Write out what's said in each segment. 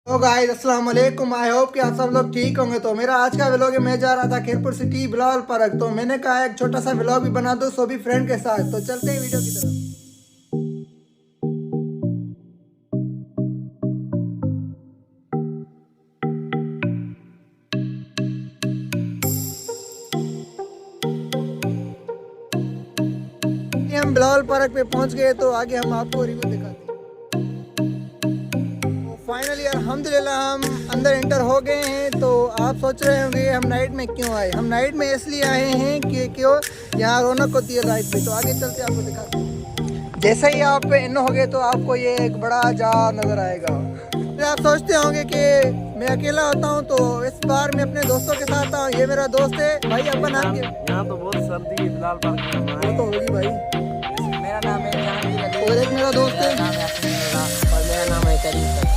तो गाइस अस्सलाम वालेकुम। आई होप कि आप सब लोग ठीक होंगे। तो मेरा आज का व्लॉग है, मैं जा रहा था खैरपुर सिटी बिलावल पार्क। तो मैंने कहा एक छोटा सा व्लॉग भी बना दो, सो भी फ्रेंड के साथ। तो चलते हैं वीडियो की तरफ। हम बिलावल पार्क पे पहुंच गए, तो आगे हम आपको रिव्यू दिखाते हैं। फाइनली अल्हम्दुलिल्लाह हम अंदर एंटर हो गए हैं। तो आप सोच रहे होंगे हम नाइट में क्यों आए। हम नाइट में इसलिए आए हैं कि क्यों यहाँ रौनक होती है नाइट पे। तो आगे चलते आपको दिखाते हैं। जैसे ही आप इन हो गए तो आपको ये एक बड़ा जहाज नज़र आएगा। तो आप सोचते होंगे कि मैं अकेला होता हूँ, तो इस बार मैं अपने दोस्तों के साथ आऊँ। ये मेरा दोस्त है भाई। अपना नाम क्या? यहाँ तो बहुत सर्दी है फिलहाल पार्क में। वो तो होगी भाई। मेरा नाम है जहांगीर अली। और एक मेरा दोस्त है, नाम है यासीन रज़ा। और मेरा नाम है करीम।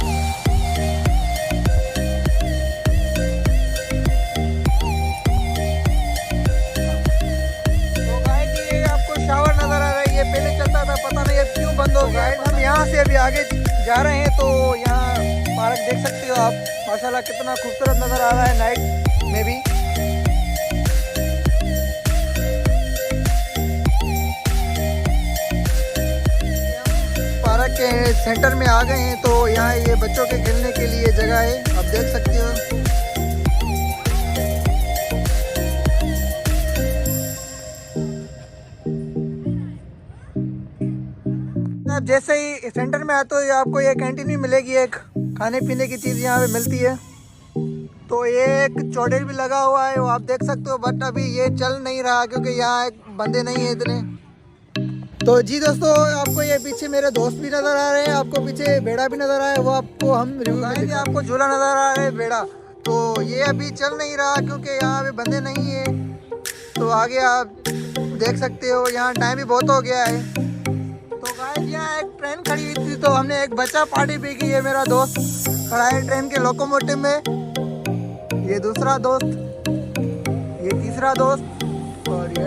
शावर नजर आ रहा है। ये पहले चलता था, पता नहीं अब क्यों बंद हो गया है। हम यहाँ से अभी आगे जा रहे हैं। तो यहाँ पार्क देख सकते हो आप, माशाल्लाह कितना खूबसूरत नजर आ रहा है नाइट में भी। पार्क के सेंटर में आ गए हैं। तो यहाँ ये बच्चों के खेलने के लिए जगह है, आप देख सकते हो। आप जैसे ही सेंटर में आते हो आपको ये कैंटीन भी मिलेगी, एक खाने पीने की चीज़ यहाँ पे मिलती है। तो ये एक चौड़ेल भी लगा हुआ है, वो आप देख सकते हो। बट अभी ये चल नहीं रहा क्योंकि यहाँ एक बंदे नहीं है इतने। तो जी दोस्तों, आपको ये पीछे मेरे दोस्त भी नज़र आ रहे हैं, आपको पीछे बेड़ा भी नज़र आ रहा है, वो आपको हम रिव्यू में आपको झूला नज़र आ रहा है बेड़ा। तो ये अभी चल नहीं रहा क्योंकि यहाँ पे बंदे नहीं है। तो आगे आप देख सकते हो, यहाँ टाइम भी बहुत हो गया है। तो गाइस यहाँ एक ट्रेन खड़ी हुई थी, तो हमने एक बच्चा पार्टी पी की। ये मेरा दोस्त खड़ा है ट्रेन के लोकोमोटिव में, ये दूसरा दोस्त, ये तीसरा दोस्त, और ये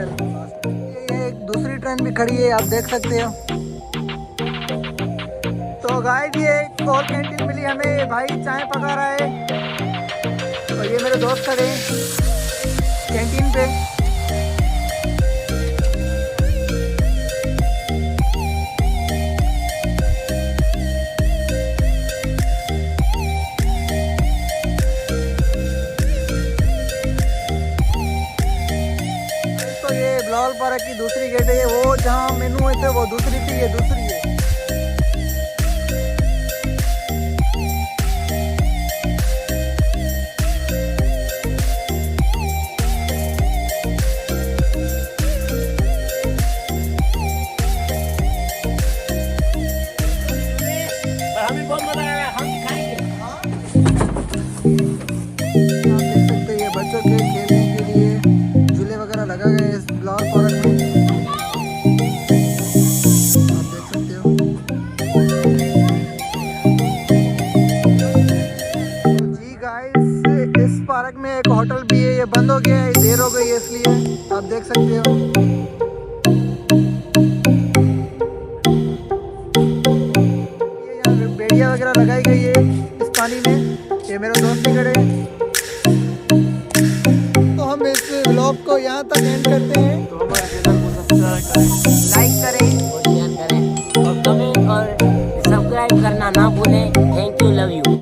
एक दूसरी ट्रेन भी खड़ी है, आप देख सकते हो। तो गाइस ये एक और कैंटीन मिली हमें, ये भाई चाय पका रहा है। और ये मेरे दोस्त खड़े हैं कैंटीन पे। बिलावल पार्क की दूसरी गेट है, वो जहाँ मेनू है थे वो दूसरी थी, ये दूसरी है। हमें बहुत मजा आया, हम दिखाएंगे। आप देख सकते हैं ये बच्चों के खेलने के लिए झूले वगैरह लगा गए इस बिलावल पार्क में, आप देख सकते हो। जी गाइस, इस पार्क में एक होटल भी है, ये बंद हो गया है, देर हो गई है इसलिए, आप देख सकते हो। ये यहाँ बेड़िया वगैरह लगाई गई है इस पानी में। ये मेरे दोस्त भी खड़े हैं। तो हम इस व्लॉग को यहाँ तक एंड करते हैं। तो हमारे चैनल को सब्सक्राइब करें, लाइक